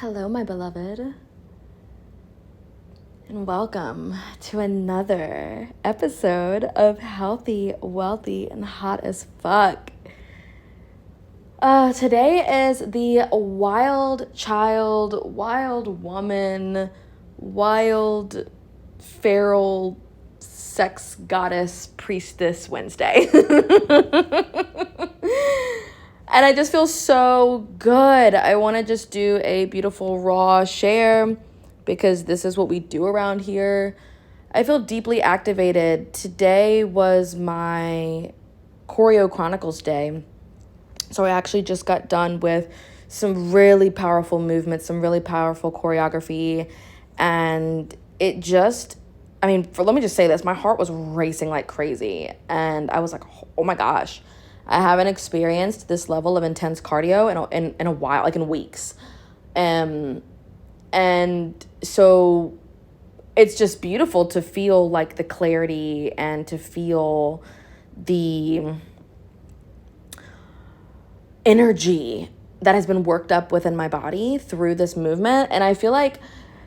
Hello, my beloved, and welcome to another episode of Healthy, Wealthy, and Hot as Fuck. Today is the wild child, wild woman, wild feral sex goddess priestess Wednesday. And I just feel so good. I want to just do a beautiful raw share because this is what we do around here. I feel deeply activated. Today was my Choreo Chronicles day. So I actually just got done with some really powerful movements, some really powerful choreography. And it just, let me just say this. My heart was racing like crazy. And I was like, oh my gosh. I haven't experienced this level of intense cardio in a while, like in weeks. And so it's just beautiful to feel like the clarity and to feel the energy that has been worked up within my body through this movement. And I feel like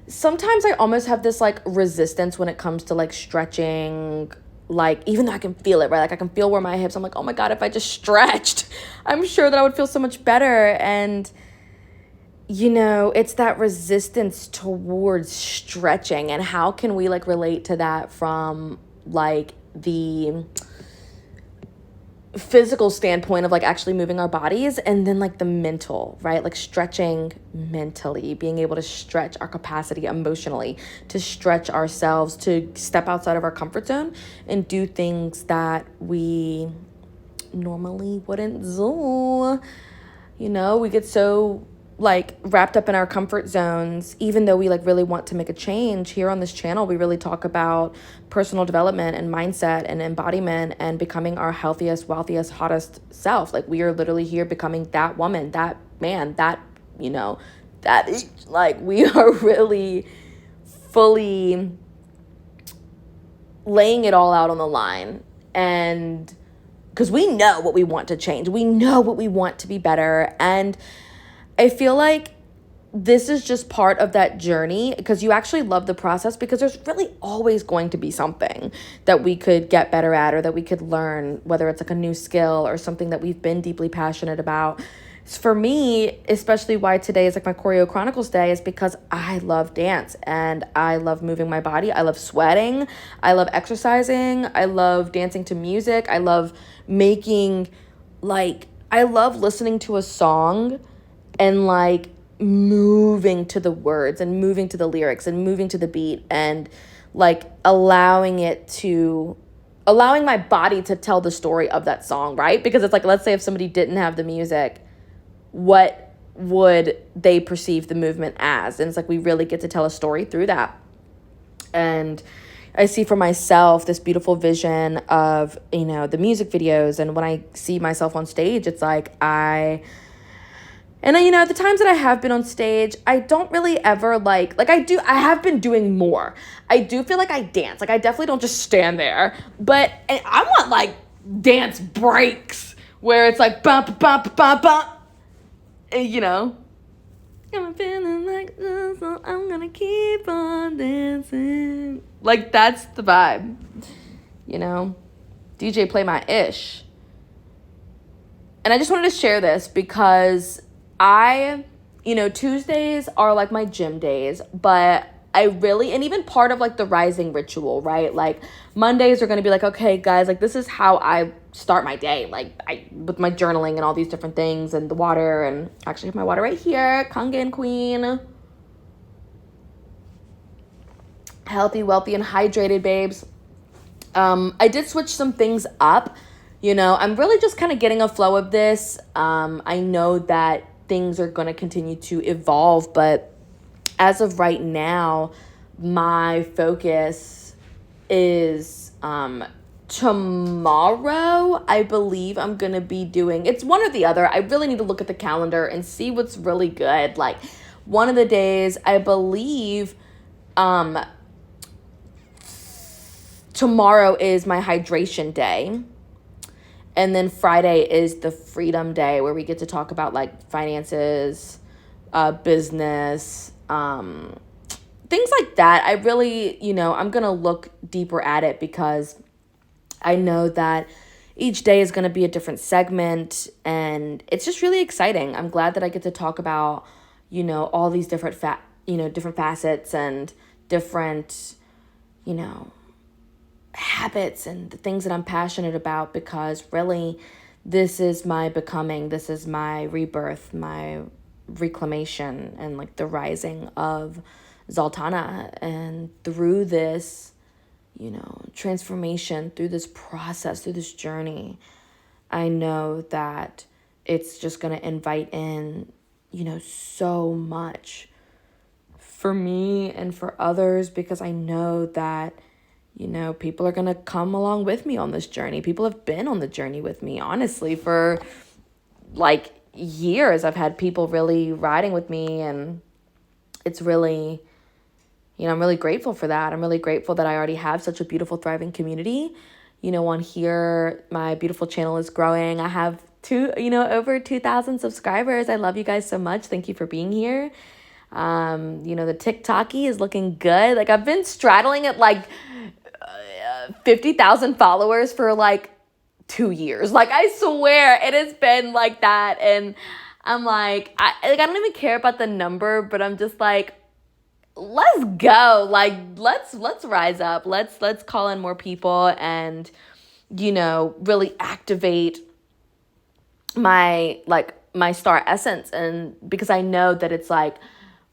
sometimes I almost have this like resistance when it comes to like stretching, like even though I can feel it, right? Like I can feel where my hips, I'm like, oh my God, if I just stretched, I'm sure that I would feel so much better. And you know, it's that resistance towards stretching, and how can we like relate to that from like the physical standpoint of like actually moving our bodies, and then like the mental, right? Like stretching mentally, being able to stretch our capacity emotionally, to stretch ourselves, to step outside of our comfort zone and do things that we normally wouldn't do. You know, we get so like wrapped up in our comfort zones, even though we like really want to make a change. Here on this channel, we really talk about personal development and mindset and embodiment and becoming our healthiest, wealthiest, hottest self. Like we are literally here becoming that woman, that man, that, you know, that like we are really fully laying it all out on the line. And because we know what we want to change, we know what we want to be better. And I feel like this is just part of that journey, because you actually love the process, because there's really always going to be something that we could get better at or that we could learn, whether it's like a new skill or something that we've been deeply passionate about. For me, especially why today is like my Choreo Chronicles day, is because I love dance and I love moving my body. I love sweating. I love exercising. I love dancing to music. I love I love listening to a song and like moving to the words and moving to the lyrics and moving to the beat, and like allowing my body to tell the story of that song, right? Because it's like, let's say if somebody didn't have the music, what would they perceive the movement as? And it's like we really get to tell a story through that. And I see for myself this beautiful vision of, you know, the music videos, and when I see myself on stage, it's like you know, the times that I have been on stage, I don't really ever I have been doing more. I do feel like I dance. Like I definitely don't just stand there, but I want like dance breaks where it's like bump, bump, bump, bump, you know, I'm feeling like this, so I'm gonna keep on dancing. Like that's the vibe, you know, DJ play my ish. And I just wanted to share this because Tuesdays are like my gym days, but and even part of like the rising ritual, right? Like Mondays are going to be like, okay, guys, like this is how I start my day. Like with my journaling and all these different things and the water, and actually have my water right here. Kangen Queen. Healthy, wealthy, and hydrated, babes. I did switch some things up. You know, I'm really just kind of getting a flow of this. I know that things are going to continue to evolve, but as of right now, my focus is tomorrow. I believe I'm going to be doing, it's one or the other. I really need to look at the calendar and see what's really good. Like one of the days, I believe tomorrow is my hydration day. And then Friday is the freedom day, where we get to talk about like finances, business, things like that. I really, I'm going to look deeper at it because I know that each day is going to be a different segment, and it's just really exciting. I'm glad that I get to talk about, all these different different facets and different, habits and the things that I'm passionate about, because really this is my becoming, this is my rebirth, my reclamation, and like the rising of Zoltana. And through this, transformation, through this process, through this journey, I know that it's just going to invite in, so much for me and for others, because I know that, people are going to come along with me on this journey. People have been on the journey with me, honestly, for like years. I've had people really riding with me, and it's really, I'm really grateful for that. I'm really grateful that I already have such a beautiful, thriving community. On here, my beautiful channel is growing. I have over 2,000 subscribers. I love you guys so much. Thank you for being here. The TikToky is looking good. Like, I've been straddling at like 50,000 followers for like 2 years. Like, I swear it has been like that. And I'm like, I don't even care about the number, but I'm just like, let's go. Like, let's rise up. Let's call in more people and, really activate my star essence. And because I know that it's like,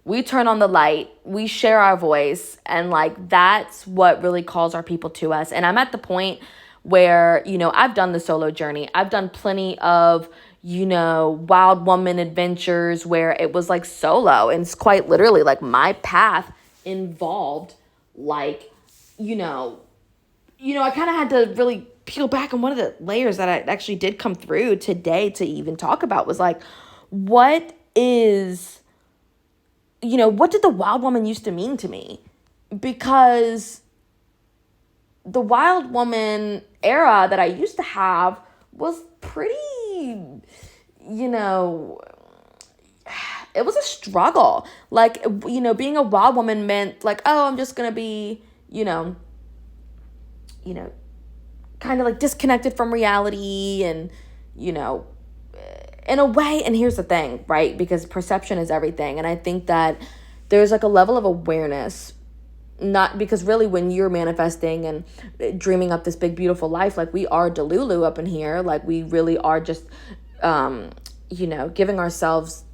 we turn on the light, we share our voice, and like that's what really calls our people to us. And I'm at the point where, I've done the solo journey. I've done plenty of, wild woman adventures where it was like solo, and it's quite literally like my path involved like, I kind of had to really peel back. And one of the layers that I actually did come through today to even talk about was like, what did the wild woman used to mean to me? Because the wild woman era that I used to have was pretty, it was a struggle. Like, being a wild woman meant like, oh, I'm just going to be, kind of like disconnected from reality and, in a way. And here's the thing, right? Because perception is everything. And I think that there's like a level of awareness, not because really when you're manifesting and dreaming up this big, beautiful life, like we are Delulu up in here, like we really are just, giving ourselves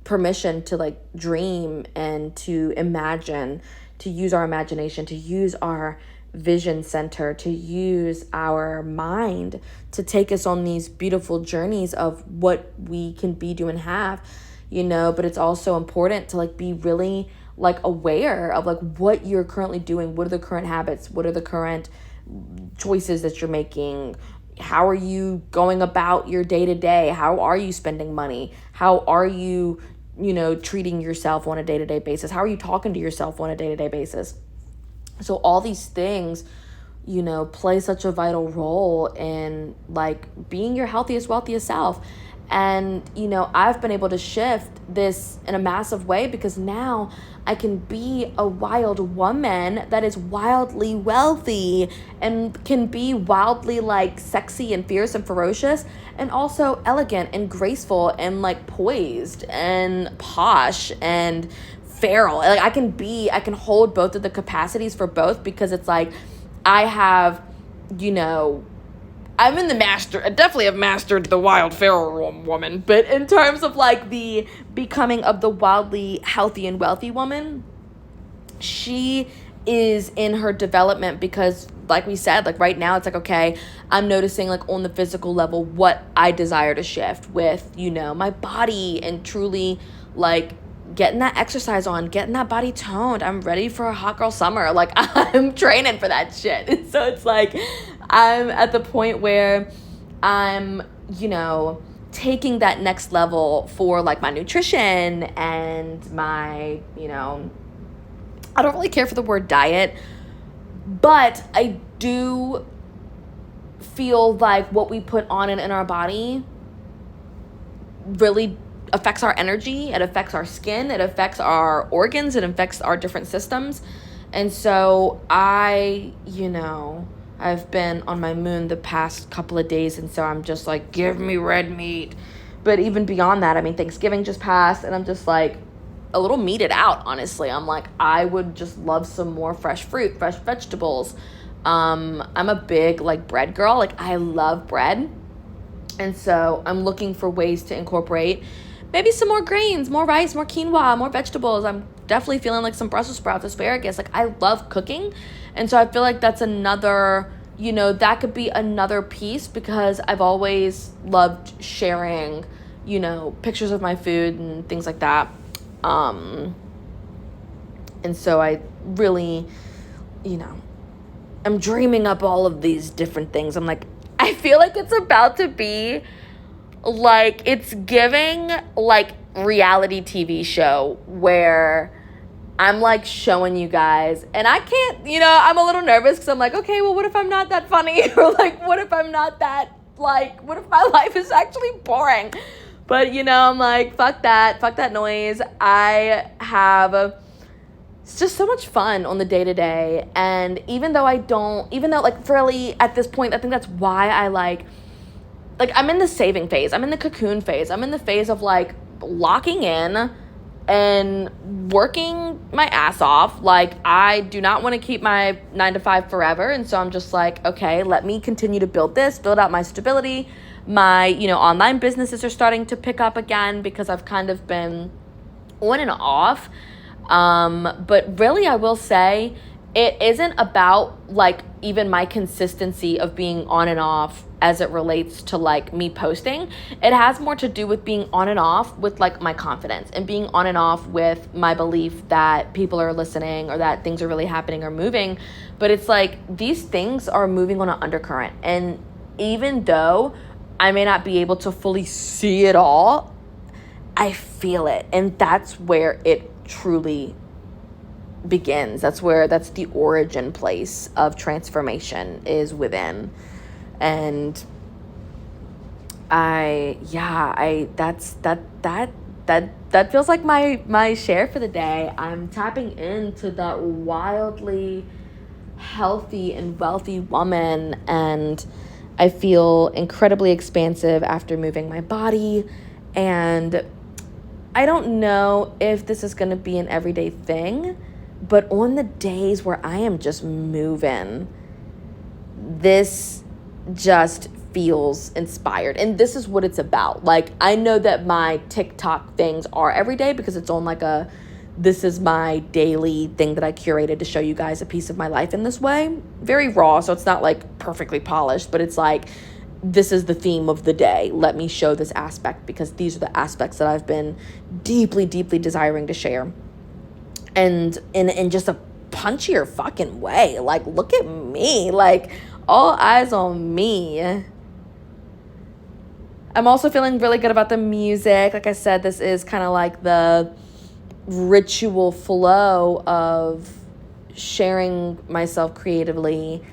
permission to like dream and to imagine, to use our imagination, to use our vision center, to use our mind to take us on these beautiful journeys of what we can be, do, and have, but it's also important to like be really like aware of like what you're currently doing. What are the current habits? What are the current choices that you're making? How are you going about your day to day? How are you spending money? How are you, treating yourself on a day-to-day basis? How are you talking to yourself on a day-to-day basis? So all these things, play such a vital role in like being your healthiest, wealthiest self. And, I've been able to shift this in a massive way because now I can be a wild woman that is wildly wealthy and can be wildly like sexy and fierce and ferocious, and also elegant and graceful and like poised and posh and feral. Like I can hold both of the capacities for both, because it's like I have, I'm in the master. I definitely have mastered the wild feral woman, but in terms of like the becoming of the wildly healthy and wealthy woman, she is in her development, because like we said, like right now it's like, okay, I'm noticing like on the physical level what I desire to shift with, my body, and truly like getting that exercise on, getting that body toned. I'm ready for a hot girl summer. Like I'm training for that shit. And so it's like I'm at the point where I'm, taking that next level for like my nutrition and my, I don't really care for the word diet, but I do feel like what we put on and in our body really affects our energy, it affects our skin, it affects our organs, it affects our different systems. And so I've been on my moon the past couple of days, and so I'm just like, give me red meat. But even beyond that, I mean, Thanksgiving just passed, and I'm just like a little meated out, honestly. I'm like, I would just love some more fresh fruit, fresh vegetables. I'm a big like bread girl. Like, I love bread. And so I'm looking for ways to incorporate maybe some more grains, more rice, more quinoa, more vegetables. I'm definitely feeling like some Brussels sprouts, asparagus. Like, I love cooking. And so I feel like that's another, that could be another piece, because I've always loved sharing, pictures of my food and things like that. And so I really, I'm dreaming up all of these different things. I'm like, I feel like it's about to be like, it's giving like reality TV show where I'm like showing you guys, and I can't, I'm a little nervous because I'm like, okay, well, what if I'm not that funny? Or like, what if I'm not that, like, what if my life is actually boring? But, I'm like, fuck that noise. It's just so much fun on the day-to-day. And even though like really at this point, I think that's why I like I'm in the saving phase. I'm in the cocoon phase. I'm in the phase of like locking in and working my ass off. Like, I do not want to keep my 9-to-5 forever. And so I'm just like, okay, let me continue to build out my stability. My, online businesses are starting to pick up again because I've kind of been on and off. But really, I will say it isn't about like even my consistency of being on and off as it relates to like me posting. It has more to do with being on and off with like my confidence, and being on and off with my belief that people are listening or that things are really happening or moving. But it's like these things are moving on an undercurrent. And even though I may not be able to fully see it all, I feel it. And that's where it truly begins. That's the origin place of transformation, is within. And that feels like my share for the day. I'm tapping into that wildly healthy and wealthy woman, and I feel incredibly expansive after moving my body. And I don't know if this is going to be an everyday thing, but on the days where I am just moving, this just feels inspired. And this is what it's about. Like, I know that my TikTok things are every day because it's on like this is my daily thing that I curated to show you guys a piece of my life in this way. Very raw, so it's not like perfectly polished, but it's like, this is the theme of the day. Let me show this aspect because these are the aspects that I've been deeply, deeply desiring to share. And in just a punchier fucking way. Like, look at me. Like, all eyes on me. I'm also feeling really good about the music. Like I said, this is kind of like the ritual flow of sharing myself creatively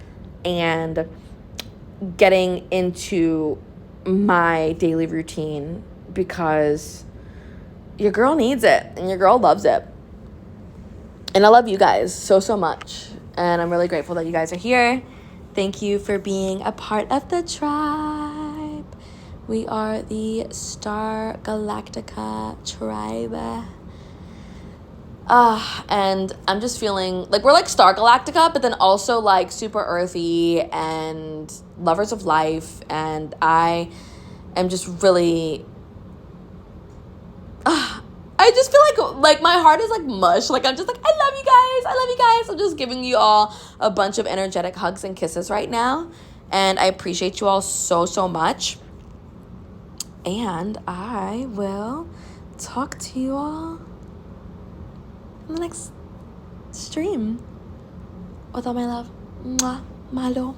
and getting into my daily routine, because your girl needs it and your girl loves it. And I love you guys so, so much. And I'm really grateful that you guys are here. Thank you for being a part of the tribe. We are the Star Galactica tribe. And I'm just feeling like we're like Star Galactica, but then also like super earthy and lovers of life. And I am just really, I just feel like my heart is like mush. Like, I'm just like, I love you guys. I'm just giving you all a bunch of energetic hugs and kisses right now. And I appreciate you all so, so much. And I will talk to you all in the next stream. With all my love. Mwah. Malo.